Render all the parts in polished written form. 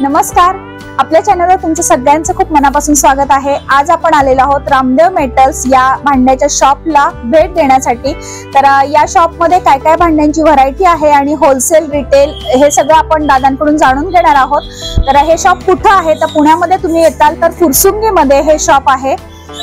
नमस्कार, आपल्या चॅनलवर तुमचं सगळ्यांचं खूप मनापासून स्वागत आहे। आज आपण आलेलो आहोत रामदेव मेटल्स या भांड्याच्या शॉपला भेट देण्यासाठी। तर या शॉप मध्ये काय काय भांड्यांची व्हरायटी आहे आणि होलसेल रिटेल हे सगळं आपण दादांकडून जाणून घेणार आहोत। तर हे शॉप कुठे आहे तर पुण्यामध्ये तुम्ही येताल तर फुरसुंगी मध्ये हे शॉप आहे।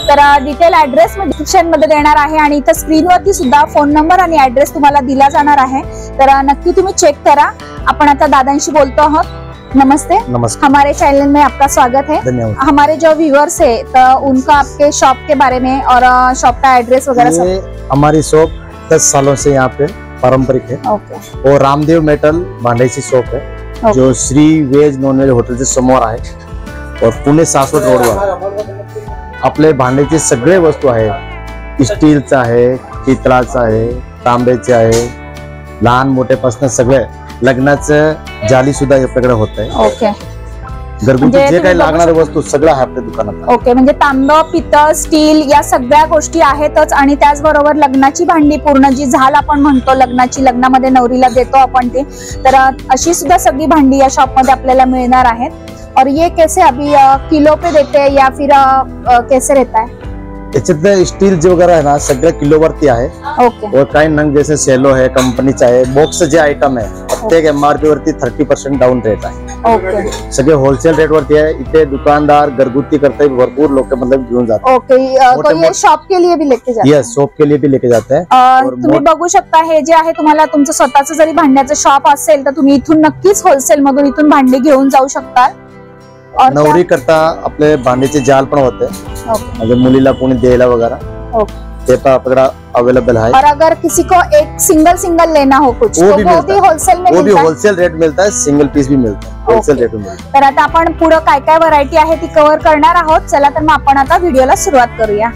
तर डिटेल ऍड्रेस मी डिस्क्रिप्शन मध्ये देणार आहे आणि इथे स्क्रीनवरती सुद्धा फोन नंबर आणि ऍड्रेस तुम्हाला दिला जाणार आहे। तर नक्की तुम्ही चेक करा। आपण आता दादांशी बोलतो आहोत। नमस्ते। नमस्कार, हमारे चैनल में आपका स्वागत है। धन्यवाद। हमारे जो व्यूअर्स है तो उनका आपके शॉप के बारे में और शॉप का एड्रेस वगैरह सब। हमारी शॉप 10 सालों से यहाँ पे पारंपरिक है। ओके। और रामदेव मेटल भांड्याची शॉप है जो Shri veg non veg hotel समोर आहे और पुणे सासवड रोडवर आपले भांड्याचे सगळे वस्तू आहे। स्टीलचा आहे, पितळाचा आहे, तांब्याचे आहे, लहान मोठेपासून सगळे लग्नाचं जाली सुद्धा आपल्याकडे होत आहे। ओके। घरगुती जे काही लागणारे वस्तू सगळं आहे आपल्या दुकानात। ओके, म्हणजे तांब, पितळ, स्टील या सगळ्या गोष्टी आहेतच आणि त्याचबरोबर लग्नाची भांडी पूर्ण जी झाल आपण म्हणतो लग्नाची, लग्नामध्ये नवरीला देतो आपण ती, तर अशी सुद्धा सगळी भांडी या शॉप मध्ये आपल्याला मिळणार आहेत। और ये कैसे अभी किलो पे देते हैं या फिर कैसे रहता है? याच्यात स्टील जे वगैरे आहे ना सगळं किलोवरती आहे। ओके। और काही नंग जैसे सेलो है, कंपनीचा आहे, बॉक्स जे आयटम आहे प्रत्येक MRP वरती 30% डाउन रेट आहे। ओके। सगळे होलसेल रेट वरती आहे। इथे दुकानदार घरगुती करते भरपूर लोक मतलब घेऊन जातात। ओके। तो ये शॉप के लिए भी लेके जाते हैं? यस, शॉप के लिए भी लेके जाते हैं। तुम्ही बघू शकता हे जे आहे तुम्हाला तुमचं स्वतःचं जरी भांड्याचं शॉप असेल तर तुम्ही इथून नक्कीच होलसेल मधून इथून भांडी घेऊन जाऊ शकता। और नवरी करता आपले भांडीचे जाल पण होते, म्हणजे मुलीला कोणी द्यायला वगैरह ते पण आपल्याकडे अवेलेबल है। और अगर किसी को एक सिंगल लेना हो कुछ वो तो भी वो भी होलसेल में वो भी मिलता है? होलसेल रेट मिलता है, सिंगल पीस भी मिलता है, होलसेल रेट में मिलता है। तर आता आपण पुढे काय काय व्हरायटी आहे ती कव्हर करणार आहोत। चला तर मग आपण आता व्हिडिओला सुरुवात करूया।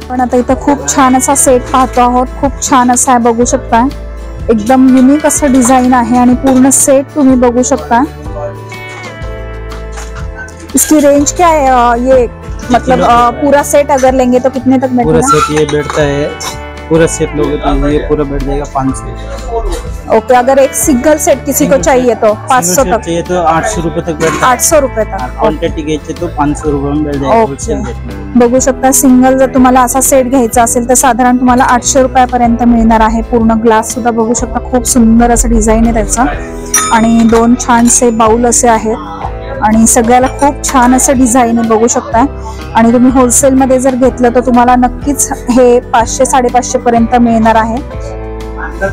पण आता इथं खूप छान असा सेट पाहतो आहोत। खूप छान असा आहे, बघू शकता एकदम युनिक असं डिझाइन आहे आणि पूर्ण सेट तुम्ही बघू शकता। इसकी रेंज क्या है? ये मतलब पूरा सेट अगर लेंगे तो कितने तक बैठेगा? पूरा सेट ये बैठता है, पूरा सेट लोगे तो ये पूरा बैठ जाएगा 500। ओके। अगर एक सिंगल सेट किसी को चाहिए तो 500 तक चाहिए तो 800 रुपए तक बैठता है। 800 रुपये तक क्वांटिटी घ्यायची तो 500 रुपये में बैठ जाएगा होलसेल रेट में। बघू शकता सिंगल जर तुम्हाला असा सेट घ्यायचा असेल तर साधारण तुम्हाला 800 रुपयापर्यंत मिळणार आहे। पूर्ण ग्लास सुद्धा बघू शकता, खूप सुंदर असं डिझाइन आहे त्याचा आणि दोन छानसे बाउल असे आहेत आणि सगळ्याला खूप छान असं डिझाइन आहे, बघू शकता। आणि तुम्ही होलसेल मध्ये जर घेतलं तर तुम्हाला नक्कीच हे 500-550 पर्यंत मिळणार आहे। पण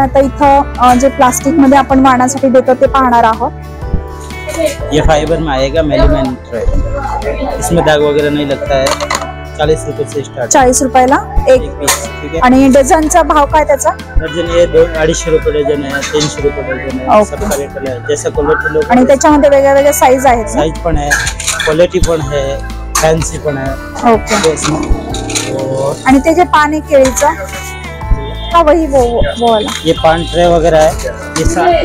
आता इथं जे प्लास्टिक मध्ये आपण वाणासाठी देतो ते पाहणार आहोत. ये फाइबर में आएगा मेलूमेन ट्रे, इसमें दाग वगैरह नहीं लगता है. 40 रुपए से स्टार्ट. 40 रुपयाला एक पीस. ठीक है. आणि डझनचा भाव काय त्याचा? डझन ये 250 रुपए डझन है, 300 रुपए डझन है. Okay. सबका रेट अलग है. जैसा क्वालिटी लोग. आणि त्याच्यामध्ये वेगळ्या वेगळ्या साईज आहेत. साइज पण है, क्वालिटी पण है, फैंसी पण है. ओके. और आणि ते जे पान आहे केळीचं हा वही वो वाला. ये पान ट्रे वगैरह है,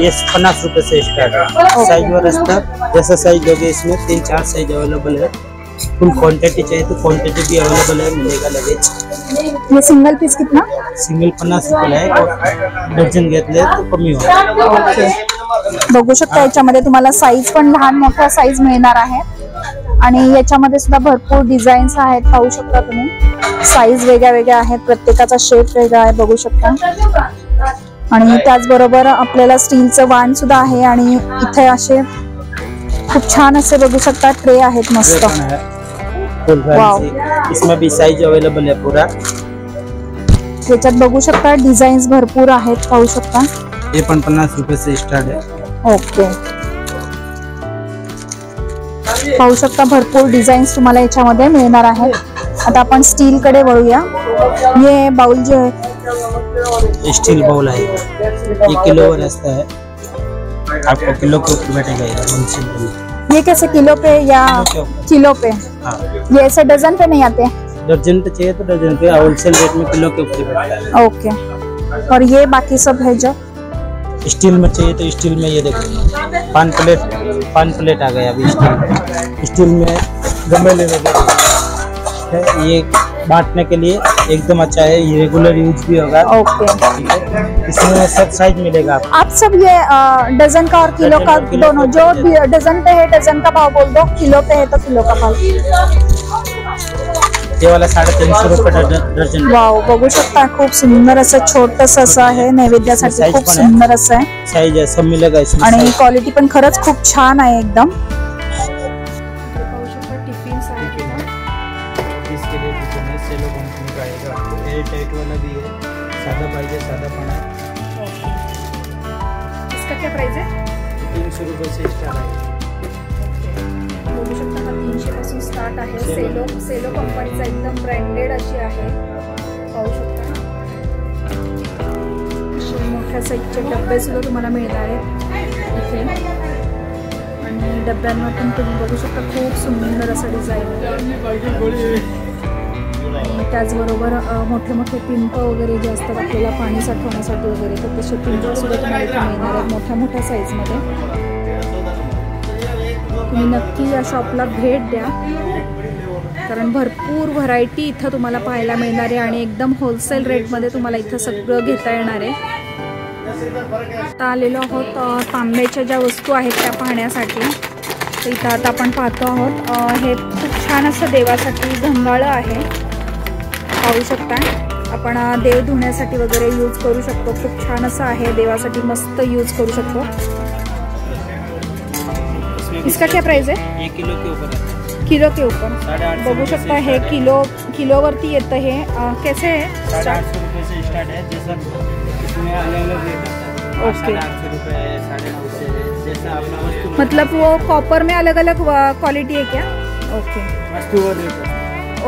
ये 50 रुपए से स्टार्ट है. साइज वर असतं. जैसा साइज लोगे इसमें 3-4 साइज अवेलेबल है. फुल क्वांटिटी चाहिए तो क्वांटिटी भी अवेलेबल है, मिलेगा लगेच. ये सिंगल पीस कितना? सिंगल 50 रुपये आहे. और डझन घेतले तर कमी होईल. बघू शकता याच्यामध्ये तुम्हाला साईज पण लहान मोठ्या साईज मिळणार आहे. आणि याच्यामध्ये सुद्धा भरपूर डिझाईन्स आहेत, पाहू शकता तुम्ही. साईज वेगळ्या वेगळ्या आहेत, प्रत्येकाचा शेप वेगळा आहे, बघू शकता. आणि त्याचबरोबर आपल्याला स्टीलचं वाण सुद्धा आहे. आणि इथे असे खूप छान असे बघू शकता ट्रे आहेत मस्त. वाव. इसमें भी साइज अवेलेबल है पूरा. त्याच्यात बघू शकता डिझाईन्स भरपूर आहेत, पाहू शकता. ये पण 50 रुपये से स्टार्ट है. ओके. पाहू शकता भरपूर डिझाईन्स तुम्हाला याच्यामध्ये मिळणार आहेत. आता आपण स्टील कडे वळूया. ये बाउल जो है स्टील बाउल है, ये किलो वर असता है. आपको किलो के ऊपर बैठेगा ये होलसेल में. ये कैसे किलो पे या किलो पे? हाँ. ये ऐसे डजन पे नहीं आते? दर्जन पे चाहिए तो दर्जन पे, होलसेल रेट में किलो के ऊपर बैठता है. ओके. और ये बाकी सब है जो स्टील में चाहिए तो स्टील में ये देखो पान प्लेट आ गया अभी. स्टील में गमले वगैरह है, ये बांटने के लिए एकदम अच्छा है. ये रेगुलर यूज भी होगा. ओके. इसमें सब साइज मिलेगा आपको. आप सब ये डजन का और किलो का दोनों, जो डजन पे है डजन का भाव बोल दो, किलो पे है तो किलो का भाव. ये वाला 350 रुपये डझन. वाव, बघू शकता खूप सुंदर असं छोटस असं आहे, नैवेद्यासाठी खूप सुंदर असं आहे. साइज है, सब मिलेगा इसमें. आणि क्वालिटी पण खरंच खूप छान आहे एकदम. टाइट वाला भी है, सादा पाइजे सादा पण है. इसका क्या प्राइस है? 300 रुपये से स्टार्ट है. बघू शकता हा 300 पासून स्टार्ट आहे. सेलो कंपनीचा एकदम ब्रँडेड अशी आहे, पाहू शकता. असे मोठ्या साईजचे डब्बे सुद्धा तुम्हाला मिळणार आहेत इथे. आणि डब्यांवर पण तुम्ही बघू शकता खूप सुंदर असं डिझाईन. आणि त्याचबरोबर मोठे मोठे पिंप वगैरे जे असतात आपल्याला पाणी साठवण्यासाठी वगैरे, तर तसे पिंप सुद्धा तुम्हाला इथे मिळणार आहेत मोठ्या मोठ्या साईजमध्ये. तुम्ही नक्की या शॉपला भेट द्या, कारण भरपूर व्हरायटी इथं तुम्हाला पाहायला मिळणार आहे. आणि एकदम होलसेल रेटमध्ये तुम्हाला इथं सगळं घेता येणार आहे. आता आलेलो आहोत तांब्याच्या ज्या वस्तू आहेत त्या पाहण्यासाठी. तर इथं आता आपण पाहतो आहोत हे खूप छान असं देवासाठी घंगाळं आहे, पाहू शकता. आपण देव धुण्यासाठी वगैरे यूज करू शकतो. खूप छान असं आहे, देवासाठी मस्त यूज करू शकतो. इसका क्या प्राइस है? ये किलो के ऊपर है. किलो के ऊपर बघू शकता. हे किलोवरती येतं. हे कैसे है? 850 रुपये से स्टार्ट है. जैसा इसमें अलग-अलग रेट आता है. ओके. 850 रुपये है, 950 जैसा अपना वस्तु. मतलब वो कॉपर में अलग अलग क्वालिटी है क्या? ओके. वस्तु और रेट है.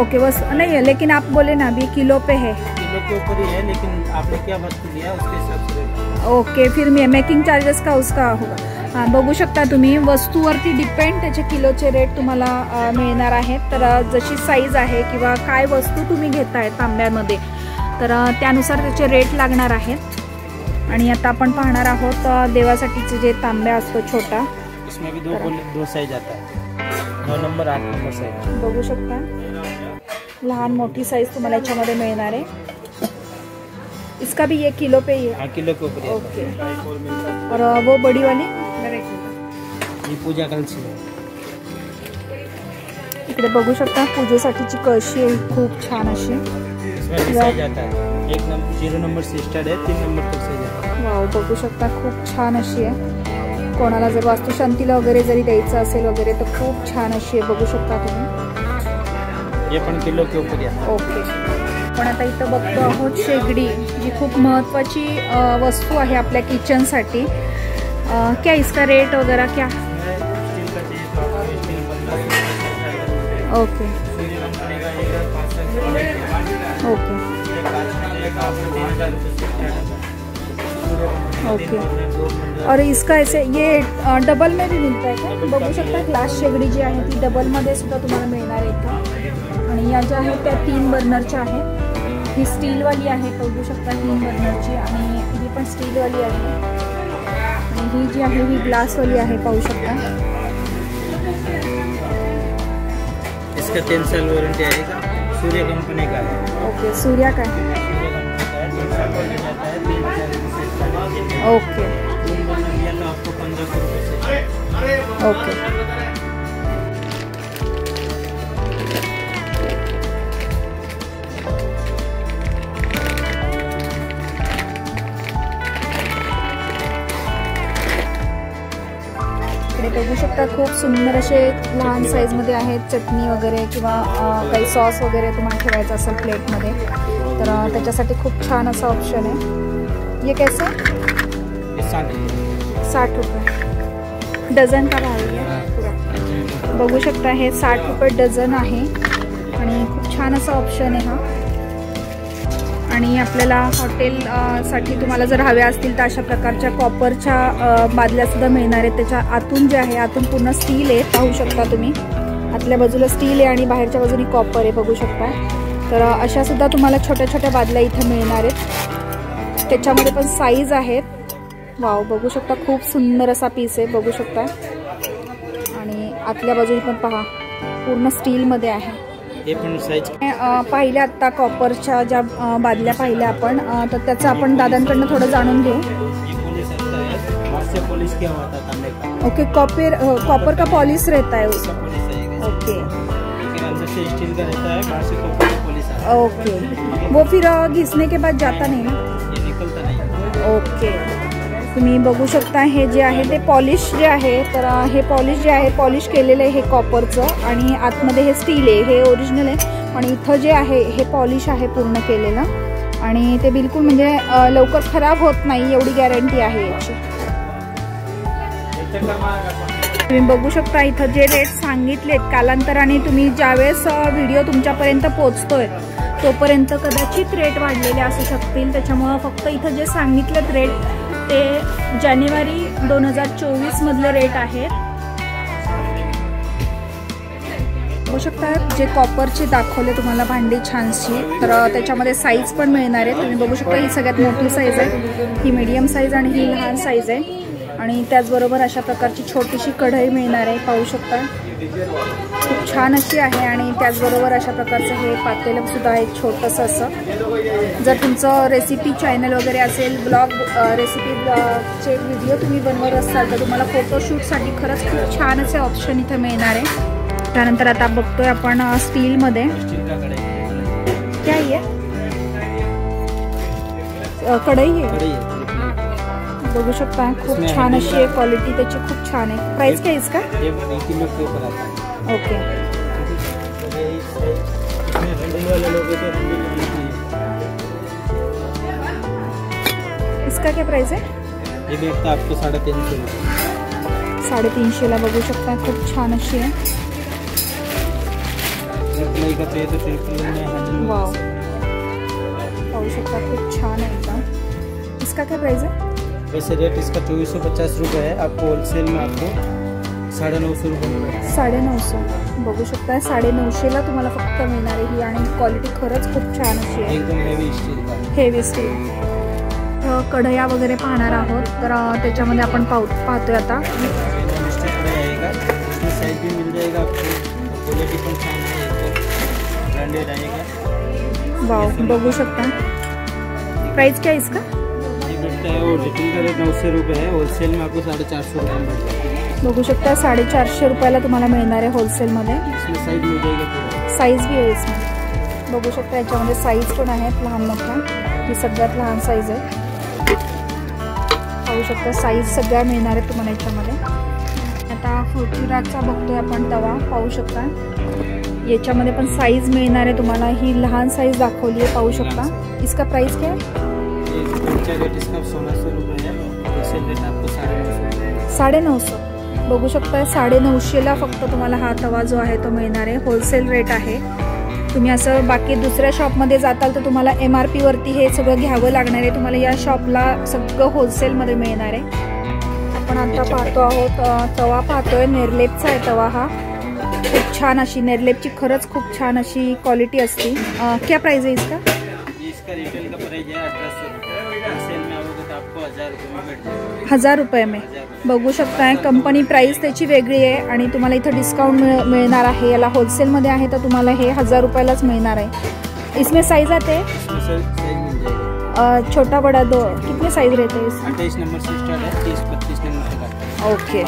ओके. बस नहीं है, लेकिन आप बोले ना अभी किलो पे है. किलो के ऊपर ही है, लेकिन आपने क्या वस्तु लिया उसके हिसाब से रेट. ओके. फिर मेकिंग चार्जेस का उसका होगा. हां, बघू शकता तुम्ही वस्तूवरती डिपेंड त्याचे किलोचे रेट तुम्हाला मिळणार आहेत. तर जशी साईज आहे किंवा काय वस्तू तुम्ही घेताय तांब्यामध्ये, तर त्यानुसार त्याचे रेट लागणार आहेत. आणि आता आपण पाहणार आहोत देवासाठीचे जे तांब्या असतो छोटा, इसमें भी दो साइज आता है, 9 नंबर 8 नंबर साइज। बघू शकता लहान मोठी साइज तुम्हाला याच्यामध्ये मिळणार आहे। इसका भी ये किलो पे ही है? हाँ, किलो के ऊपर। ओके। और वो बड़ी वाली ये पूजा कलशी है। इकडे बघू शकता पूजेसाठीची कळशी आहे, खूप छान अशी। इसमें भी साइज आता है, 1 नंबर 0 नंबर से स्टार्ट है, 3 नंबर तक साइज आता है। वाव, बघू शकता खूप छान अशी आहे। कोणाला जर वास्तुशांतीला वगैरे जरी द्यायचं असेल वगैरे तर खूप छान अशी आहे, बघू शकता तुम्ही। ये पण किलो के ऊपर आहे। ओके। पण आता इथं बघतो आहोत शेगडी, जी खूप महत्त्वाची वस्तू आहे आपल्या किचनसाठी। क्या इसका रेट वगैरह क्या? Okay okay okay. और इसका ऐसे ये डबल में भी मिळत आहे का? बघू शकता ग्लास शेगडी जी आहे ती डबलमध्ये सुद्धा तुम्हाला मिळणार आहे इथं। आणि या ज्या आहेत त्या 3 बर्नरच्या आहेत। ही स्टीलवाली आहे, बघू शकता 3 बर्नरची, आणि ही पण स्टीलवाली आहे। आणि ही जी आहे ही ग्लासवाली आहे, पाहू शकता। इसका 10 साल वारंटी आएगा, सूर्य कंपनी का है। ओके, सूर्या का है। ओके आपको 1500 रुपये से। ओके। बघू शकता खूप सुंदर असे लहान साईजमध्ये आहेत, चटणी वगैरे किंवा काही सॉस वगैरे तुम्हाला ठेवायचं असेल प्लेटमध्ये तर त्याच्यासाठी खूप छान असा ऑप्शन आहे। ये कैसे? 60 रुपये डझन का भाव आहे? बघू शकता हे 60 रुपये डझन आहे आणि खूप छान असा ऑप्शन आहे हा। आणि आपल्याला हॉटेल साठी तुम्हाला जर हव्या असतील तर अशा प्रकारच्या कॉपरच्या बादल्या सुद्धा मिळणार आहेत। त्याच्या आतून जे आहे आतून पूर्ण स्टील आहे, पाहू शकता तुम्ही। आतल्या बाजूला स्टील आहे आणि बाहेरच्या बाजूने कॉपर आहे, बघू शकता। तर अशा सुद्धा तुम्हाला छोट्या छोट्या बादल्या इथे मिळणार आहेत। त्याच्यामध्ये पण साईज आहेत। वाव, बघू शकता खूप सुंदर असा पीस आहे, बघू शकता। आणि आतल्या बाजूने पण पहा पूर्ण स्टीलमध्ये आहे। हे पण साइज पाहिल्या आता कॉपरच्या ज्या बादल्या पाहिल्या आपण, तर त्याचं आपण दादांकडनं थोडं जाणून घेऊ। ओके, कॉपर का पॉलिश रहता है उसका? ओके स्टील का रहता है, बाहर से कॉपर का पॉलिश आता है। ओके, वो फिर घिसने के बाद जाता नहीं ना? ये निकलता नहीं। ओके, तुम्ही बघू शकता हे जे आहे ते पॉलिश जे आहे, तर हे पॉलिश जे आहे पॉलिश केलेलं आहे हे कॉपरचं आणि आतमध्ये हे स्टील आहे, हे ओरिजिनल आहे। आणि इथं जे आहे हे पॉलिश आहे पूर्ण केलेलं आणि ते बिलकुल म्हणजे लवकर खराब होत नाही एवढी गॅरंटी आहे याची। तुम्ही बघू शकता इथं जे रेट सांगितलेत कालांतराने तुम्ही ज्यावेळेस व्हिडिओ तुमच्यापर्यंत पोहोचतोय तोपर्यंत कदाचित रेट वाढलेले असू शकतील। त्याच्यामुळं फक्त इथं जे सांगितलेत रेट ते जानेवारी 2024 मधले रेट आहेत। बघू शकता जे कॉपरचे दाखवले तुम्हाला भांडी छानशी, तर त्याच्यामध्ये साईज पण मिळणार आहे। तुम्ही बघू शकता ही सगळ्यात मोठी साईज आहे, ही मीडियम साईज आणि ही लहान साईज आहे। आणि त्याचबरोबर अशा प्रकारची छोटीशी कढई मिळणार आहे, पाहू शकता खूप छान अशी आहे। आणि त्याचबरोबर अशा प्रकारचं हे पातेलं सुद्धा आहे छोटंसं असं। जर तुमचं रेसिपी चॅनल वगैरे असेल, ब्लॉग रेसिपीचे व्हिडिओ तुम्ही बनवत असाल तर तुम्हाला फोटोशूटसाठी खरंच खूप छान असे ऑप्शन इथे मिळणार आहे। त्यानंतर आता बघतोय आपण स्टीलमध्ये क्या आहे, कढई आहे, बघू शकता खूप छान अशी आहे, क्वालिटी त्याची खूप छान आहे। प्राइस क्या है इसका? ओके, इसका क्या प्राइस है? ये देखता आपको 350 रुपये। 350 ला बघू शकता खूप छान अशी आहे। वाव, पाहू शकता खूप छान आहे एकदम। इसका क्या प्राइस है? वैसे रेट इसका 2450 रुपये है, आपको होलसेल में आपको 950 रुपये। 950 बघू शकता 950 ला तुम्हाला फक्त मिळणार आहे ही, आणि क्वालिटी खरंच खूप छान अशी आहे, एकदम हेवी स्टील का। Heavy steel. कढया वगैरे पाहणार आहोत, तर त्याच्यामध्ये आपण पाहतोय आता प्लास्टिक कढ़ाई आएगा, इसमें साइज भी मिल जाएगा आपको, क्वालिटी पण छान आहे, एकदम ब्रांडेड आएगा। वाव, बघू शकता। प्राइस क्या है इसका? ये बेचता है वो रिटेल का रेट 900 रुपये है, होलसेल में आपको 450 रुपये में मिलता है। बघू शकता 450 रुपयाला तुम्हाला मिळणार आहे होलसेल मध्ये। इसमें साइज मिल जाएगा पूरा, साइज भी आहे इसमें, बघू शकता याच्यामध्ये साइज पण आहेत लहान मोठ्या, ही सगळ्यात लहान साइज आहे। पाहू शकता साइज सगळ्या मिळणार आहेत तुम्हाला याच्यामध्ये। आता फॉर्च्युनाचा बघतोय आपण तवा, पाहू शकता याच्यामध्ये पण साइज मिळणार आहे तुम्हाला, ही लहान साइज दाखवली आहे, पाहू शकता। इसका प्राइस क्या है? ये रेट इसका 1600 रुपये है, होलसेल रेट आपको 950। 950, बघू शकता 950ला फक्त तुम्हाला हा तवा जो आहे तो मिळणार आहे, होलसेल रेट आहे। तुम्ही असं बाकी दुसऱ्या शॉपमध्ये जाताल तर तुम्हाला MRP वरती हे सगळं घ्यावं लागणार आहे, तुम्हाला या शॉपला सगळं होलसेलमध्ये मिळणार आहे। आपण आता पाहतो आहोत तवा, पाहतोय नेरलेपचा आहे तवा हा, खूप छान अशी नेरलेपची खरंच खूप छान अशी क्वालिटी असते। क्या प्राइस है इसका? इसका रिटेल का प्राइस है 1800 रुपये, होलसेल में आओगे तो आपको 1000 रुपये में मिल जाएगा। 1000 रुपये में, बघू शकताय कंपनी प्राइस त्याची वेगळी आहे आणि तुम्हाला इथं डिस्काउंट मिळणार आहे। याला होलसेलमध्ये आहे तर तुम्हाला हे 1000 रुपयालाच मिळणार आहे। इसमें साइज आते हैं छोटा बड़ा दो, कितने साइज रहते हैं इसमें? 28 नंबर से स्टार्ट है, 30-32 नंबर तक आता है। ओके,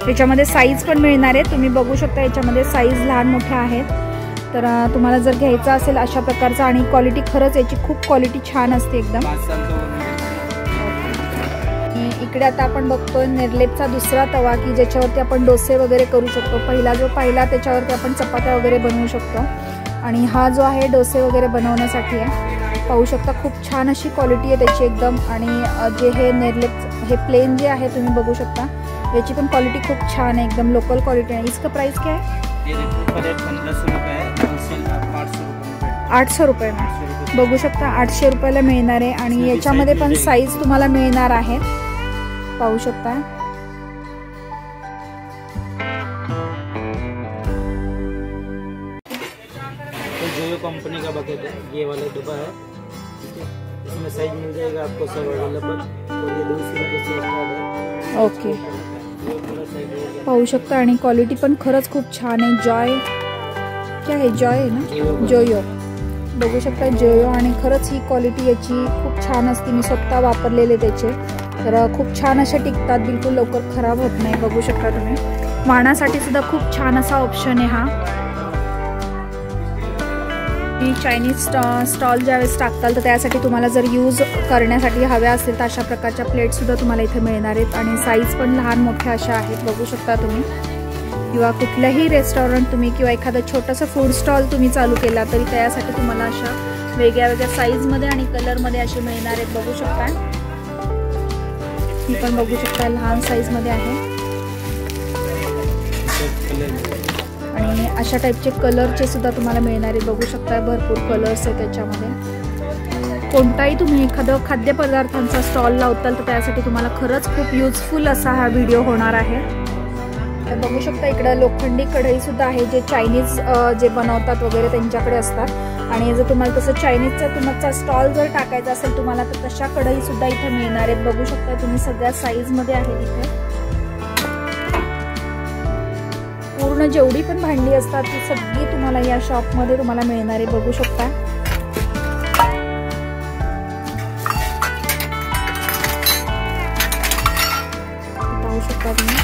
याच्यामध्ये साइज पण मिळणार आहे, तुम्ही बघू शकता याच्यामध्ये साइज लहान मोठ्या आहेत। तर तुम्हाला जर घ्यायचा असेल अशा प्रकारचा, आणि क्वालिटी खरंच याची खूप क्वालिटी छान असते एकदम। इकडे आता आपण बघतोय नेरलेपचा दुसरा तवा की ज्याच्यावरती आपण डोसे वगैरे करू शकतो। पहिला जो पाहिला त्याच्यावरती आपण चपात्या वगैरे बनवू शकतो, आणि हा जो आहे डोसे वगैरे बनवण्यासाठी आहे। पाहू शकता खूप छान अशी क्वालिटी आहे त्याची एकदम, आणि जे हे नेरलेप हे प्लेन जे आहे तुम्ही बघू शकता याची पण क्वालिटी खूप छान आहे, एकदम लोकल क्वालिटी आहे। इसका प्राइस क्या है? ये रेट 1500 रुपये है, होलसेल में 800 रुपये। 800 रुपये में, बघू शकता 800 रुपयाला मिळणार आहे, आणि याच्यामध्ये पण साइज तुम्हाला मिळणार आहे, पाहू शकता। तो जोयो कंपनी का बकेट है, ये वाला डब्बा है, इसमें साइज मिल जाएगा आपको सब अवेलेबल, और ये 200 रुपये से स्टार्ट है। ओके, पाहू शकता, आणि क्वालिटी पण खरंच खूप छान आहे। जॉय क्या है? जॉय आहे ना, जोयो, बघू शकता जोयो, आणि खरंच ही क्वालिटी याची खूप छान असते, मी स्वतः वापरलेले त्याचे, तर खूप छान अशा टिकतात, बिलकुल लवकर खराब होत नाही। बघू शकता तुम्ही, वाणासाठी सुद्धा खूप छान असा ऑप्शन आहे हा। चायनीज स्टॉल ज्यावेळेस टाकताल तर त्यासाठी तुम्हाला जर यूज करण्यासाठी हव्या असेल तर अशा प्रकारच्या प्लेट सुद्धा तुम्हाला इथे मिळणार आहेत, आणि साईज पण लहान मोठ्या अशा आहेत, बघू शकता तुम्ही। किंवा कुठल्याही रेस्टॉरंट तुम्ही किंवा एखादं छोटंसं फूड स्टॉल तुम्ही चालू केला तरी त्यासाठी तुम्हाला अशा वेगळ्या वेगळ्या साईजमध्ये आणि कलरमध्ये असे मिळणार आहेत, बघू शकता। ही पण बघू शकता लहान साईजमध्ये आहे, आणि अशा टाइपचे कलरचे सुद्धा तुम्हाला मिळणार आहे, बघू शकता भरपूर कलर्स आहेत त्याच्यामध्ये। कोणताही तुम्ही एखादं खाद्यपदार्थांचा स्टॉल लावताल तर त्यासाठी तुम्हाला खरंच खूप युजफुल असा हा व्हिडिओ होणार आहे। तर बघू शकता इकडे लोखंडी कढई सुद्धा आहे, जे चायनीज जे बनवतात वगैरे त्यांच्याकडे असतात, आणि जर तुम्हाला तसं चायनीजचा तुमचा स्टॉल जर टाकायचा असेल तुम्हाला तर तशा कढई सुद्धा इथे मिळणार आहेत, बघू शकता तुम्ही, सगळ्या साईजमध्ये आहेत इथे। पूर्ण जेवढी पण भांडी असतात ती सगळी तुम्हाला या शॉपमध्ये तुम्हाला मिळणार आहे, बघू शकता। पाहू शकता तुम्ही,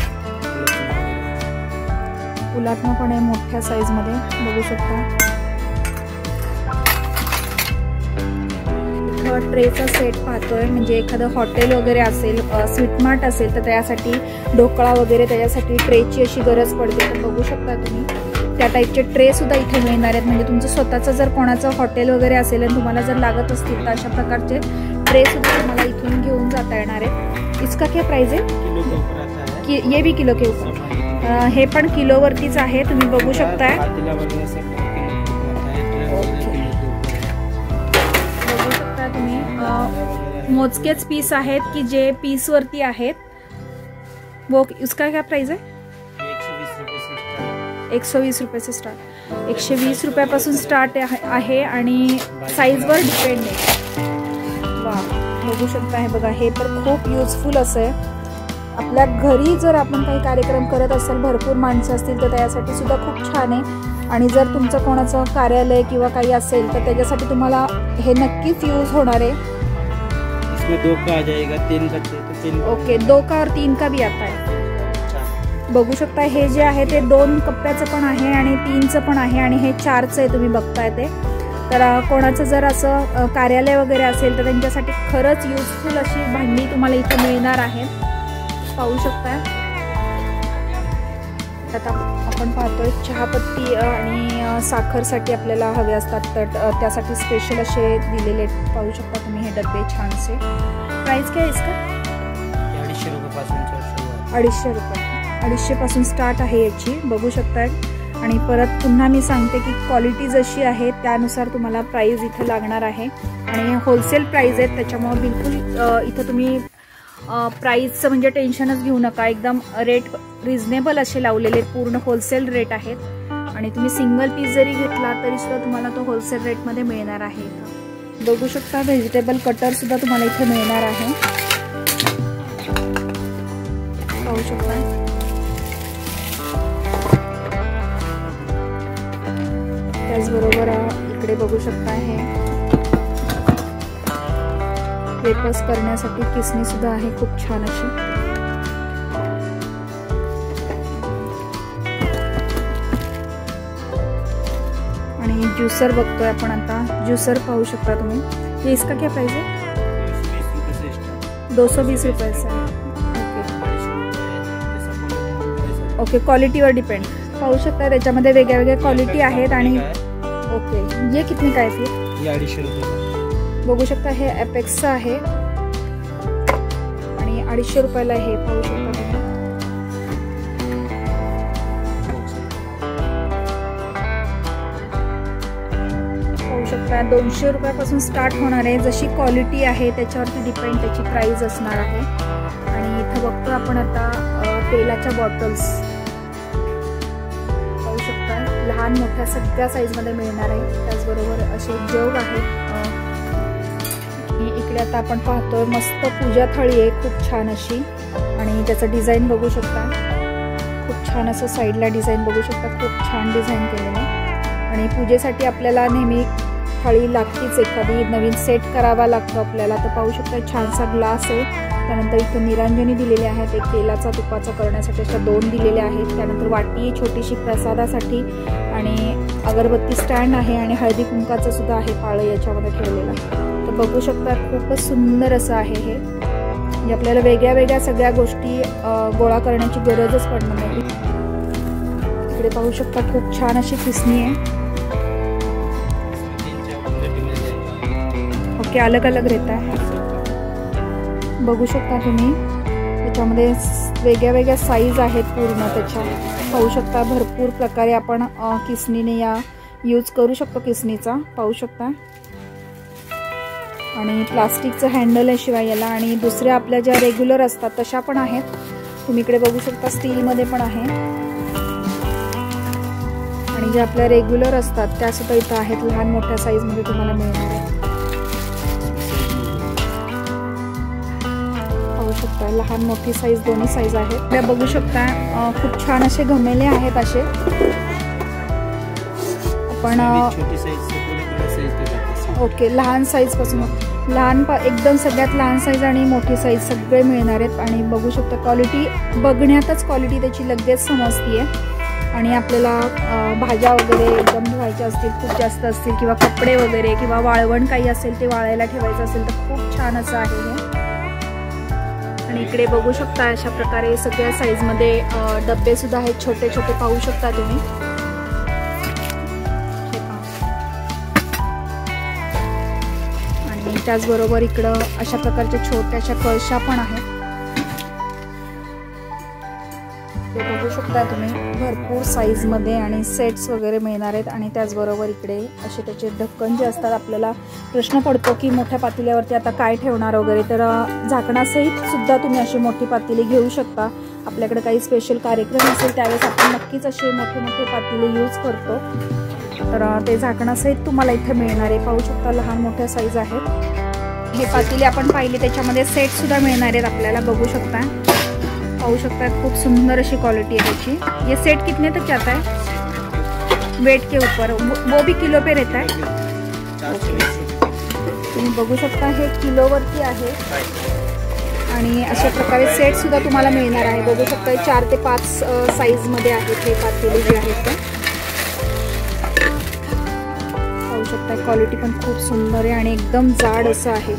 उलाटणं पण आहे मोठ्या साईजमध्ये, बघू शकता। ट्रेचा सेट पाहतोय, म्हणजे एखादं हॉटेल वगैरे असेल, स्वीट मार्ट असेल तर त्यासाठी ढोकळा वगैरे त्याच्यासाठी ट्रेची अशी गरज पडते, तर बघू शकता तुम्ही त्या टाईपचे ट्रे सुद्धा इथे मिळणार आहेत। म्हणजे तुमचं स्वतःचं जर कोणाचं हॉटेल वगैरे असेल आणि तुम्हाला जर लागत असतील तर अशा प्रकारचे ट्रे सुद्धा तुम्हाला इथून घेऊन जाता येणार आहेत। इसका क्या प्राइस है? कि ये भी किलो के ऊपर, हे पण किलोवरतीच आहे, तुम्ही बघू शकताय। मोजकेच पीस आहेत की जे पीस वरती आहेत, वो उसका क्या प्राइस है? 120 रुपये से स्टार्ट, 120 रुपयापासून स्टार्ट आहे, आणि साईजवर डिपेंड आहे। वा, बघू शकता हे बघा, हे तर खूप युजफुल असं आहे, आपल्या घरी जर आपण काही कार्यक्रम करत असाल, भरपूर माणसं असतील तर त्यासाठी सुद्धा खूप छान आहे. आणि जर तुमचं कोणाचं कार्यालय किंवा काही असेल तर त्याच्यासाठी तुम्हाला हे नक्कीच यूज होणार आहे. इसमें 2 का आ जाएगा, 3 का चाहिए तो 3. ओके, 2 का और 3 का भी आता है. बघू शकता हे जे आहे ते 2 कप्प्याचं पण आहे आणि 3चं पण आहे आणि हे 4चं आहे, तुम्ही बघताय ते. तर कोणाचं जर असं कार्यालय वगैरे असेल तर त्यांच्यासाठी खरंच युजफुल अशी भांडी तुम्हाला इथे मिळणार आहे. पाहू शकताय. आता आपण पाहतोय चहापत्ती आणि साखरसाठी आपल्याला हवे असतात तर त्यासाठी स्पेशल असे दिलेले पाहू शकता तुम्ही हे डबे छानसे. प्राइस काय इसका? 250 रुपयापासून 250 रुपये. 250 पासून स्टार्ट आहे याची, बघू शकताय. आणि परत पुन्हा मी सांगते की क्वालिटी जशी आहे त्यानुसार तुम्हाला प्राइस इथं लागणार आहे आणि होलसेल प्राइस आहेत, त्याच्यामुळे बिलकुल इथं तुम्ही प्राइसचं म्हणजे टेन्शनच घेऊ नका. एकदम रेट रिझनेबल असे लावलेले पूर्ण होलसेल रेट आहेत आणि तुम्ही सिंगल पीस जरी घेतला तरी सुद्धा तुम्हाला तो होलसेल रेटमध्ये मिळणार आहे. इथं बघू शकता व्हेजिटेबल कटर सुद्धा तुम्हाला इथे मिळणार आहे. पाहू शकता. त्याचबरोबर इकडे बघू शकता हे वेफर्स करण्यासाठी किसणी सुद्धा आहे खूप छान अशी. आणि ज्यूसर बघतोय आपण आता. ज्यूसर पाहू शकता तुम्ही. ये इसका क्या प्राइस है? 220 रुपये से. Okay, क्वालिटीवर depend. पाहू शकता त्याच्यामध्ये वेगळ्या वेगळ्या क्वालिटी आहेत. आणि ओके, ये कितने का है फिर? ये 250 रुपये. बघू शकता हे एपेक्सचं आहे आणि 250 रुपयाला हे. पाहू शकता तुम्ही. पाहू शकता 200 रुपयापासून स्टार्ट होणार आहे. जशी क्वालिटी आहे त्याच्यावरती डिपेंड त्याची प्राइस असणार आहे. आणि इथं बघतो आपण आता तेलाच्या बॉटल्स पाहू शकता. लहान मोठ्या सगळ्या साईजमध्ये मिळणार आहे. त्याचबरोबर असे जग आहेत. इकडे आता आपण पाहतोय मस्त पूजा थाळी आहे खूप छान अशी आणि त्याचं डिझाईन बघू शकता. खूप छान असं साईडला डिझाईन बघू शकता. खूप छान डिझाईन केलेलं आहे. आणि पूजेसाठी आपल्याला नेहमी थाळी लागतीच, एखादी नवीन सेट करावा लागतो आपल्याला. तर पाहू शकता छानसा ग्लास आहे. त्यानंतर इथं निरांजनी दिलेली आहेत, एक तेलाचा तुपाचा करण्यासाठी अशा 2 दिलेल्या आहेत. त्यानंतर वाटी छोटीशी प्रसादासाठी आणि अगरबत्ती स्टँड आहे आणि हळदी कुंकाचं सुद्धा आहे पाळं याच्यामध्ये ठेवलेलं. तर बघू शकता खूपच सुंदर असं आहे हे. म्हणजे आपल्याला वेगळ्या वेगळ्या सगळ्या गोष्टी गोळा करण्याची गरजच पडणार नाही. इकडे पाहू शकता खूप छान अशी किसणी आहे. ओके, अलग अलग रहता है. बघू शकता तुम्ही त्याच्यामध्ये वेगळ्या वेगळ्या साईज आहेत पूर्ण त्याच्या. पाहू शकता भरपूर प्रकारे आपण किसणीने या यूज करू शकतो किसणीचा. पाहू शकता. आणि प्लास्टिकचं हँडल आहे शिवाय याला. आणि दुसऱ्या आपल्या ज्या रेग्युलर असतात तशा पण आहेत. तुम्ही इकडे बघू शकता स्टीलमध्ये पण आहे आणि ज्या आपल्या रेग्युलर असतात त्या सुद्धा इथं आहेत. लहान मोठ्या साईजमध्ये तुम्हाला मिळणार आहे. शकता लहान मोठी साईज दोन्ही साईज आहेत. त्या बघू शकता खूप छान असे घमेले आहेत असे. आपण ओके, लहान साईज पासून एकदम सगळ्यात लहान साईज आणि मोठी साईज सगळे मिळणार आहेत. आणि बघू शकता क्वालिटी बघण्यातच क्वालिटी त्याची लगेच समजतीये. आणि आपल्याला भाज्या वगैरे एकदम धुवायच्या असतील, खूप जास्त असतील किंवा कपडे वगैरे किंवा वाळवण काही असेल ते वाळायला ठेवायचं असेल तर खूप छान असं आहे हे. आणि इकडे बघू शकता अशा प्रकारे सगळ्या साईजमध्ये डब्बे सुद्धा आहेत छोटे छोटे. पाहू शकता तुम्ही. आणि त्याचबरोबर इकडं अशा प्रकारच्या छोट्याशा कळशा पण आहेत. ते बघू शकता तुम्ही भरपूर साईजमध्ये आणि सेट्स वगैरे मिळणार आहेत. आणि त्याचबरोबर इकडे असे त्याचे ढक्कन जे असतात. आपल्याला प्रश्न पडतो की मोठ्या पातेल्यावरती आता काय ठेवणार वगैरे, तर झाकणासहित सुद्धा तुम्ही अशी मोठी पातेली घेऊ शकता. आपल्याकडे काही स्पेशल कार्यक्रम असेल त्यावेळेस आपण नक्कीच असे मोठे मोठे पातेले यूज करतो. तर ते झाकणासहित तुम्हाला इथे मिळणार आहे. पाहू शकता लहान मोठ्या साईज आहेत. हे पातेले आपण पाहिले त्याच्यामध्ये सेट सुद्धा मिळणार आहेत आपल्याला. बघू शकता पाहू शकता खूप सुंदर अशी क्वालिटी है इसकी। ये सेट कितने तक जाता है वेट के ऊपर, वो भी किलो पे रहता है। तुम्ही बघू शकता हे किलोवरती आहे आणि अशा प्रकारे सेट सुद्धा तुम्हाला मिळणार आहे। बघू शकता 4 ते 5 साइज मध्ये आहेत हे पातेले जे आहेत ते। पाहू शकता क्वालिटी पण खूप सुंदर आहे आणि एकदम जाड असं आहे।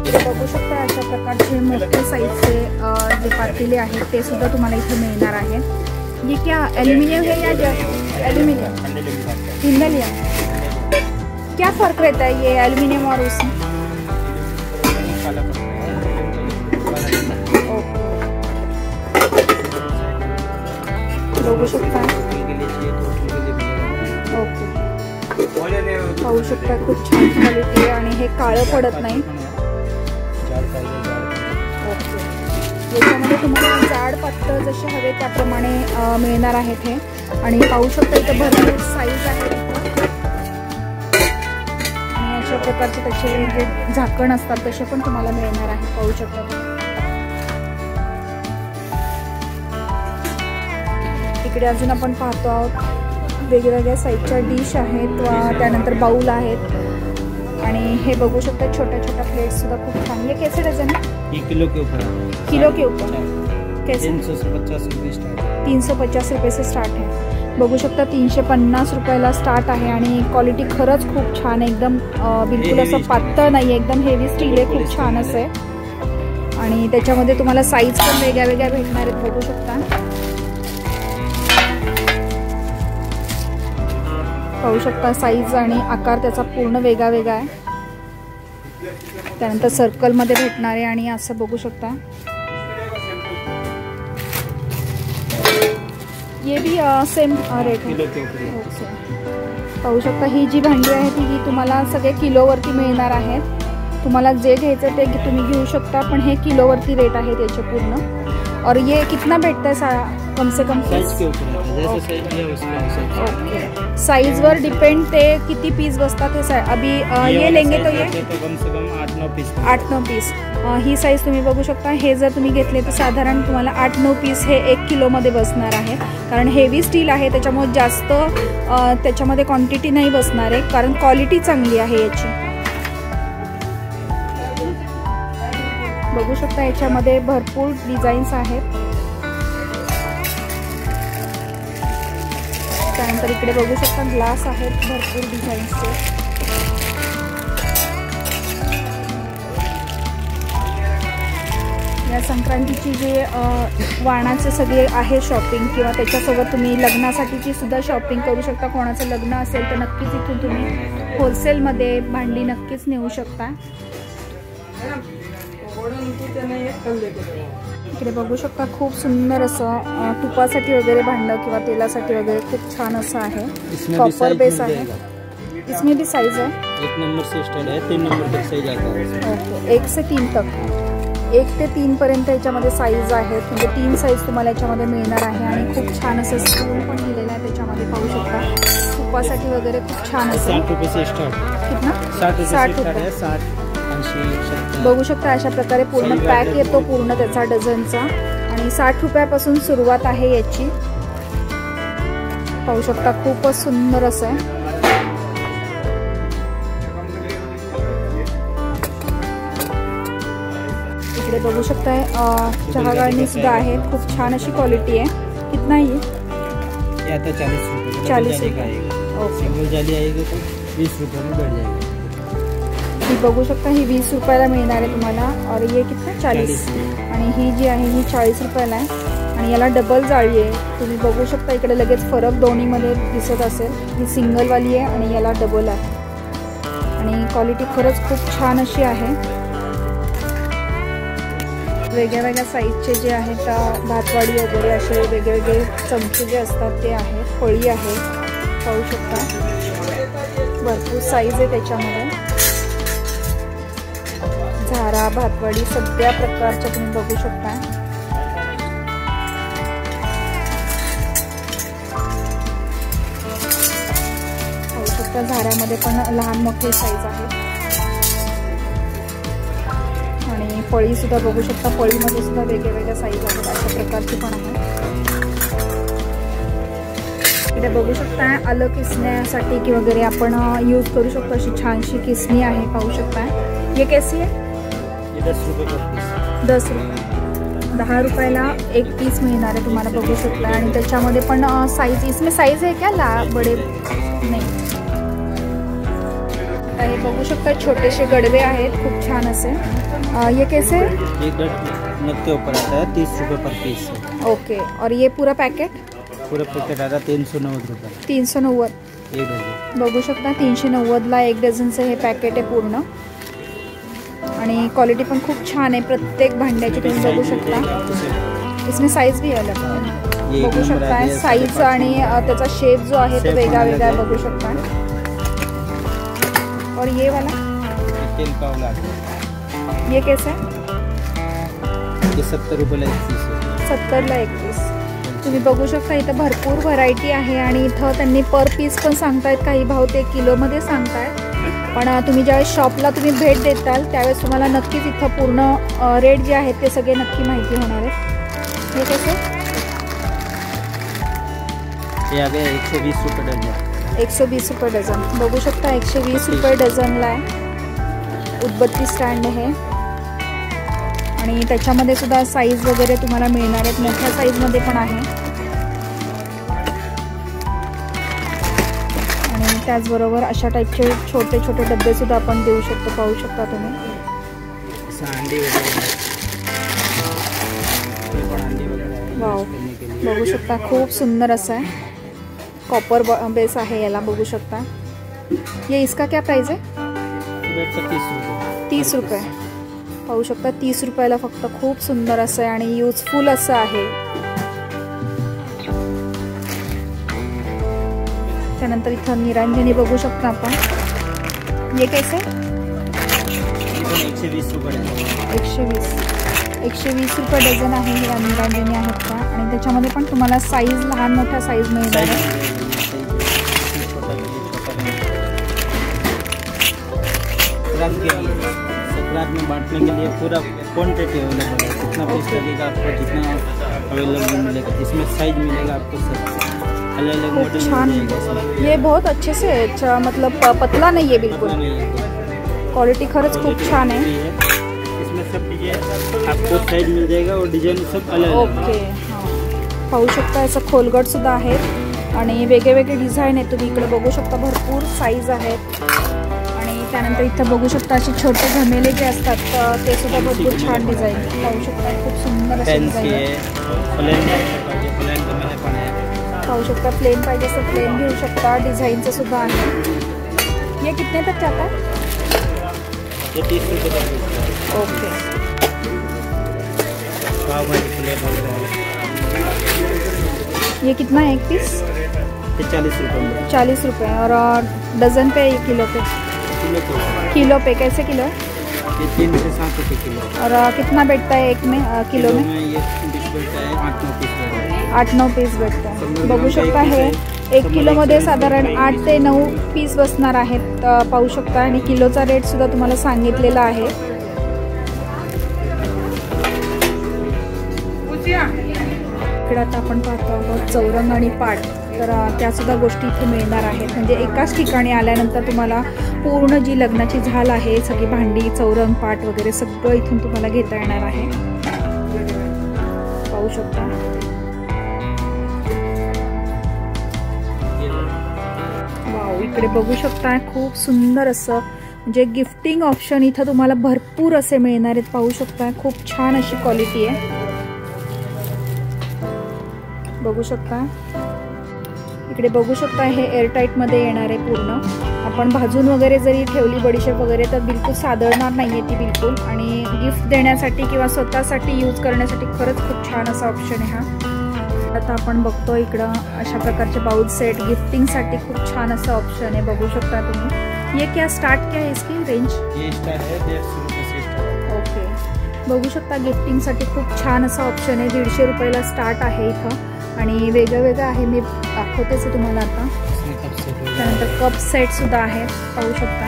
बघू शकता अशा प्रकारचे मोठे साइजचे जे पातेले आहेत ते सुद्धा तुम्हाला इथे मिळणार आहेत। ये क्या एल्युमिनियम है या एल्युमिनियम इंडलियम, क्या फर्क रहता है ये एल्युमिनियम और उसमें? बघू शकता ओके, पाहू शकता खूप छान क्वालिटी आहे आणि हे काळं पडत नाही। ओके, याच्यामध्ये तुम्हाला जाड पातळ जसे हवे त्याप्रमाणे मिळणार आहेत हे। आणि पाहू शकता इथे भरपूर साईज आहे आणि अशा प्रकारचे त्याचे जे झाकण असतात तसे पण तुम्हाला मिळणार आहे। पाहू शकता इकडे अजून आपण पाहतो आहोत वेगवेगळ्या साईजच्या डिश आहेत, त्यानंतर बाउल आहेत आणि हे बघू शकता छोट्या छोट्या प्लेट्स सुद्धा खूप छान। ये कैसे डझन है? ये किलो के ऊपर, किलो के ऊपर कैसे? 350 रुपये स्टार्ट, 350 रुपये से स्टार्ट है। बघू शकता 350 रुपयाला स्टार्ट आहे आणि क्वालिटी खरंच खूप छान आहे, एकदम बिलकुल असं पातळ नाही, एकदम हेवी स्टील आहे, खूप छान असं आहे आणि त्याच्यामध्ये तुम्हाला साईज पण वेगळ्या वेगळ्या भेटणार आहेत। बघू शकता पाहू शकता साईज आणि आकार त्याचा पूर्ण वेगळा वेगळा आहे। त्यानंतर सर्कल मध्ये भेटणार आहे आणि असं बघू शकता ये भी सेम रेट है। पाहू शकता ही जी भांडी आहे ती तुम्हाला सगळे किलोवरती मिळणार आहेत। तुम्हाला जे घ्यायचं ते तुम्ही घेऊ शकता, पण हे किलोवरती रेट आहे त्याचे पूर्ण। और ये कितना बैठता है कम से कम? साइज वर डिपेंड ते किती पीस बसतात हे। अभी ये लेंगे तो ये कम से कम 8-9 पीस ही साईज तुम्ही बघू शकता। हे जर तुम्ही घेतले तर साधारण तुम्हाला 8-9 पीस हे 1 किलो मध्ये बसणार आहे, कारण हेवी स्टील आहे त्याच्यामुळे जास्त त्याच्यामध्ये क्वांटिटी नाही बसणार आहे, कारण क्वालिटी चांगली आहे याची। बघू शकता याच्यामध्ये भरपूर डिझाईन्स आहेत। त्यानंतर इकडे बघू शकता ग्लास आहेत भरपूर डिझाईन्सचे। या संक्रांतीची जे वाणाचे सगळे आहे शॉपिंग किंवा त्याच्यासोबत तुम्ही लग्नासाठीची सुद्धा शॉपिंग करू शकता। कोणाचं लग्न असेल तर नक्कीच इथून तुम्ही होलसेलमध्ये भांडी नक्कीच नेऊ शकता। इकडे बघू शकता खूप सुंदर असं तुपासाठी वगैरे भांड किंवा तेलासाठी वगैरे खूप छान असं आहे। कॉपर बेस आहे, इसमें भी साइज है 1 नंबर से स्टार्ट है, 3 नंबर तक साइज आता है। ओके, 1 से 3 तक, 1 ते 3 पर्यंत याच्यामध्ये साईज आहेत, म्हणजे 3 साईज तुम्हाला याच्यामध्ये मिळणार आहे आणि खूप छान असं स्पून पण दिलेलं आहे त्याच्यामध्ये। पाहू शकता तुपासाठी वगैरे खूप छान असं। 60 रुपये से स्टार्ट, कितना? 60 रुपये, 60 बघू शकता अशा प्रकारे पूर्ण पॅक येतो पूर्ण त्याचा डझनचा आणि 60 रुपयापासून सुरुवात आहे याची। पाहू शकता खूपच सुंदर असं आहे। इकडे बघू शकताय चहा गाळणी सुद्धा आहे, खूप छान अशी क्वालिटी आहे। कितना है ये? आता 40 रुपये, 40 रुपये। सिंगल जाली आएगी तो 20 रुपये में बढ़ जाएगी। ही बघू शकता ही 20 रुपयाला मिळणार आहे तुम्हाला और ये कितना 40 आणि ही जी आहे ही 40 रुपयाला आहे आणि याला डबल जाळी आहे। तुम्ही बघू शकता इकडे लगेच फरक दोन्हीमध्ये दिसत असेल, ही सिंगलवाली आहे आणि याला डबल आहे आणि क्वालिटी खरंच खूप छान अशी आहे। वेगळ्या वेगळ्या साईजचे जे आहेत भातवाडी वगैरे असे वेगवेगळे चमचे जे असतात ते आहेत, फळी आहे पाहू शकता भरपूर साईज आहे त्याच्यामध्ये। झारा भातवाडी सगळ्या प्रकारच्या तुम्ही बघू शकता। पाहू शकता झाऱ्यामध्ये पण लहान मोठे साईज आहेत आणि आणि पळी सुद्धा बघू शकता, पळीमध्ये सुद्धा वेगवेगळ्या साईज आहेत, अशा प्रकारची पण आहे. इथे बघू शकता आलं किसण्यासाठी की वगैरे आपण यूज करू शकतो अशी छानशी किसणी आहे, पाहू शकता. ये कैसी है? 10 रुपये का पीस. 10 रुपये, 10 रुपयाला एक पीस मिळणार आहे तुम्हाला, बघू शकता. आणि त्याच्यामध्ये पण साईज, इसमें साईज आहे क्या ला बडे नाही. हे बघू शकता छोटेसे गडवे आहेत, खूप छान असे. ये कैसे? एक गट के ऊपर आता है, 30 रुपये पर पीस. ओके. और ये पूरा पैकेट? पूरा पैकेट आता 390 रुपये. 390 एक डझन. बघू शकता 390ला एक डझनचं हे पॅकेट आहे पूर्ण. आणि क्वालिटी पण खूप छान आहे प्रत्येक भांड्याची, तुम्ही बघू शकता. इसमें साइज भी अलग आहे, बघू शकता. साइज आणि त्याचा शेप जो आहे तो वेगळा वेगळा आहे, बघू शकता. और ये वाला तेल का वाला ये कैसे है? ये 70 रुपयाला एक पीस आहे. 70ला एक पीस. तुम्ही बघू शकता इथं भरपूर व्हरायटी आहे. आणि इथं त्यांनी पर पीस पण सांगतायत, काही भाव ते किलोमध्ये सांगतायत. पण तुम्ही ज्यावेळेस शॉपला तुम्ही भेट देताल त्यावेळेस तुम्हाला नक्कीच इथं पूर्ण रेट जे आहेत ते सगळे नक्की माहिती होणार आहेत. हे कसं? हे आ गया 120 रुपये डझन. 120 रुपये डझन. बघू शकता 120 रुपये डझनला आहे. उदबत्ती स्टँड आहे आणि त्याच्यामध्ये सुद्धा साईज वगैरे तुम्हाला मिळणार आहेत, मोठ्या साईजमध्ये पण आहे. आणि त्याचबरोबर अशा टाईपचे छोटे छोटे डबे सुद्धा आपण देऊ शकतो, पाहू शकता तुम्ही. वाव, बघू शकता खूप सुंदर असं आहे. कॉपर बेस आहे याला, बघू शकता. ये इसका क्या प्राइस है? 30 रुपये. पाहू शकता 30 रुपयाला फक्त. खूप सुंदर असं आहे आणि यूजफुल असं आहे. त्यानंतर इथं निरांजनी बघू शकता आपण. ये कैसे? 120 रुपये. 120 रुपये डझन आहे हे निरांजनी आहेत का. आणि त्याच्यामध्ये पण तुम्हाला साईज लहान मोठ्या साईज मिळणार आहे. संक्रांत में बांटने के लिए पूरा क्वांटिटी अवेलेबल है. जितना पीस लगेगा आपको, जितना अवेलेबल मिलेगा. इसमें साइज मिलेगा आपको सब अलग अलग मॉडल मिलेगा. ये बहुत अच्छे से अच्छा, मतलब पतला नहीं है बिल्कुल. क्वालिटी खरंच खूप छान आहे. इसमें सब डिजाइन आपको साइज मिल जाएगा और डिजाइन सब अलग. ओके. पाहू शकता असं खोलगट सुद्धा आहेत आणि वेगळे वेगळे डिझाईन आहेत. तुम्ही इकडे बघू शकता भरपूर साईज आहेत. त्यानंतर इथं बघू शकता असे छोटे घमेले जे असतात ते सुद्धा भरपूर छान डिझाईन पाहू शकता. खूप सुंदर असे डिझाईन पाहू शकता. प्लेन पाहिजे असं प्लेन घेऊ शकता. डिझाईनचं सुद्धा आहे. ये कितने तक जाता है? ये 30 रुपये. ओके. ये कितना है एक पीस? 40 रुपये. 40 रुपये. और डजन पे किलो पे? किलो पे. कैसे किलो है? ये 3 से 7 रुपये किलो. और कितना बैठता है एक में किलो में? ये डिश बैठता है 8-9 पीस बैठता है. 8-9 पीस बैठता है. बघू शकता हे 1 किलोमध्ये साधारण 8 ते 9 पीस बसणार आहेत, पाहू शकता. आणि किलोचा रेट सुद्धा तुम्हाला सांगितलेला आहे. इकडे आता आपण पाहतो आहोत चौरंग आणि पाट. तर त्यासुद्धा गोष्टी इथे मिळणार आहेत. म्हणजे एकाच ठिकाणी आल्यानंतर तुम्हाला पूर्ण जी लग्नाची झाल आहे, सगळी भांडी, चौरंग, पाट वगैरे सगळं इथून तुम्हाला घेता येणार आहे, पाहू शकता. वाव, इकडे बघू शकता खूप सुंदर असं म्हणजे गिफ्टिंग ऑप्शन इथं तुम्हाला भरपूर असे मिळणार आहेत, पाहू शकता. खूप छान अशी क्वालिटी आहे, बघू शकता. इकडे बघू शकता हे एअरटाईट मध्ये येणार आहे पूर्ण. आपण भाजून वगैरे जरी ठेवली बडीशेप वगैरे तर बिलकुल सादळणार नाहीये ती बिलकुल. आणि गिफ्ट देण्यासाठी किंवा स्वतःसाठी यूज करण्यासाठी खरंच खूप छान असा ऑप्शन आहे हा. आता आपण बघतो इकडं अशा प्रकारचे बाउल सेट गिफ्टिंगसाठी खूप छान असा ऑप्शन आहे, बघू शकता तुम्ही. ये क्या स्टार्ट क्या है इसकी रेंज? ये स्टार्ट है 150 रुपये से स्टार्ट. ओके, बघू शकता गिफ्टिंगसाठी खूप छान असा ऑप्शन आहे. 150 रुपयाला स्टार्ट आहे इथं. आणि वेगळं वेगळं आहे, मी दाखवतेच आहे तुम्हाला आता. त्यानंतर कप सेट सुद्धा आहे, पाहू शकता.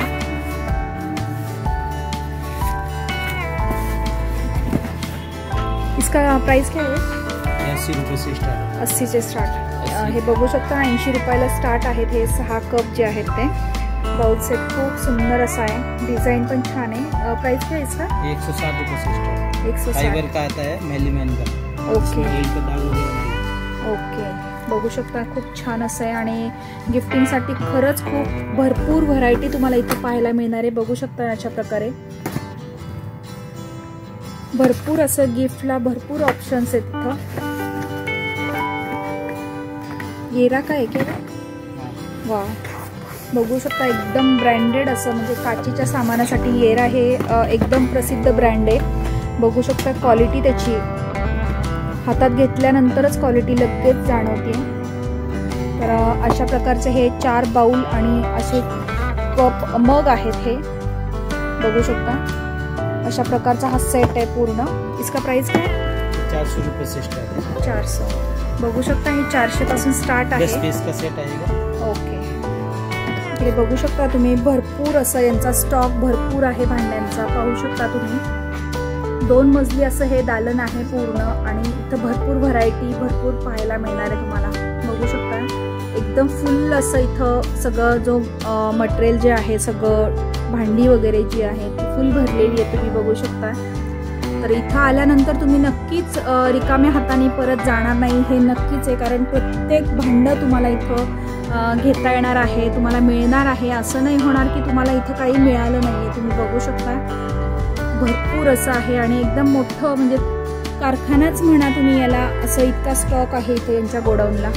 इसका प्राइस क्या है? 80 रुपये से स्टार्ट. 80 से स्टार्ट. हे बघू शकता 80 रुपयाला स्टार्ट आहेत हे 6 कप जे आहेत ते. बाउल सेट खूप सुंदर असा आहे, डिझाइन पण छान आहे. प्राइस क्या है इसका? 160 रुपये से स्टार्ट. 160. फाइबर का आता है, मेलीमैन का. Okay okay. ओके, बघू शकता खूप छान असं आहे आणि गिफ्टिंगसाठी खरंच खूप भरपूर व्हरायटी तुम्हाला इथे पाहायला मिळणार आहे. बघू शकता अशा प्रकारे भरपूर असं गिफ्टला भरपूर ऑप्शन्स आहेत इथं. येरा काय आहे का? वा, बघू शकता एकदम ब्रँडेड असं म्हणजे काचेच्या सामानासाठी येरा हे एकदम प्रसिद्ध ब्रँड आहे. बघू शकता क्वालिटी त्याची हातात घेतल्यानंतरच क्वालिटी लगेच जाणवते. तर अशा प्रकारचे हे 4 बाउल आणि असे कप मग आहेत हे बघू शकता. अशा प्रकारचा हा सेट आहे पूर्ण. इसका प्राइस काय? 400 रुपये से स्टार्ट. 400. बघू शकता हे 400 पासून स्टार्ट आहे. 10 पीस का सेट आहे. ओके, इकडे बघू शकता तुम्ही भरपूर असं यांचा स्टॉक भरपूर आहे भांड्यांचा. पाहू शकता तुम्ही 2 मजली असं हे दालन आहे पूर्ण आणि इथं भरपूर व्हरायटी भरपूर पाहायला मिळणार आहे तुम्हाला. बघू शकता एकदम फुल असं इथं सगळं जो मटेरियल जे आहे सगळं भांडी वगैरे जी आहे ती फुल भरलेली आहे तुम्ही बघू शकता. तर इथं आल्यानंतर तुम्ही नक्कीच रिकाम्या हाताने परत जाणार नाही हे नक्कीच आहे, कारण प्रत्येक भांडं तुम्हाला इथं घेता येणार आहे, तुम्हाला मिळणार आहे. असं नाही होणार की तुम्हाला इथं काही मिळालं नाही आहे. तुम्ही बघू शकता भरपूर असं आहे आणि एकदम मोठं म्हणजे कारखानाच म्हणा तुम्ही याला, असं इतका स्टॉक आहे इथे यांच्या गोडाऊनला.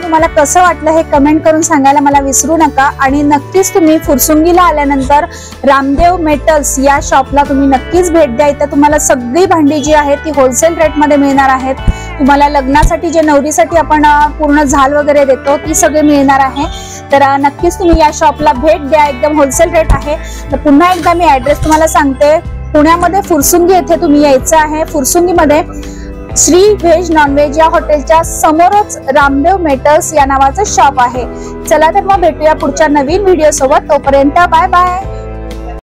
तुम्हाला कसं वाटलं हे कमेंट करून सांगायला मला विसरू नका. आणि नक्कीच तुम्ही फुरसुंगीला आल्यानंतर रामदेव मेटल्स या शॉपला तुम्ही नक्कीच भेट द्या. इथं तुम्हाला सगळी भांडी जी आहेत ती होलसेल रेटमध्ये मिळणार आहेत. तुम्हाला लग्नासाठी जे नवरीसाठी आपण पूर्ण झाल वगैरे देतो ती सगळे मिळणार आहे. तर नक्कीच तुम्ही या शॉपला भेट द्या, एकदम होलसेल रेट आहे. तर पुन्हा एकदा मी ॲड्रेस तुम्हाला सांगते. पुण्यामध्ये फुरसुंगी येथे तुम्ही यायचं आहे. फुरसुंगीमध्ये श्री व्हेज नॉनव्हेज या हॉटेलच्या समोरच रामदेव मेटल्स या नावाचं शॉप आहे. चला तर मग भेटूया पुढच्या नवीन व्हिडिओ सोबत. तोपर्यंत बाय बाय.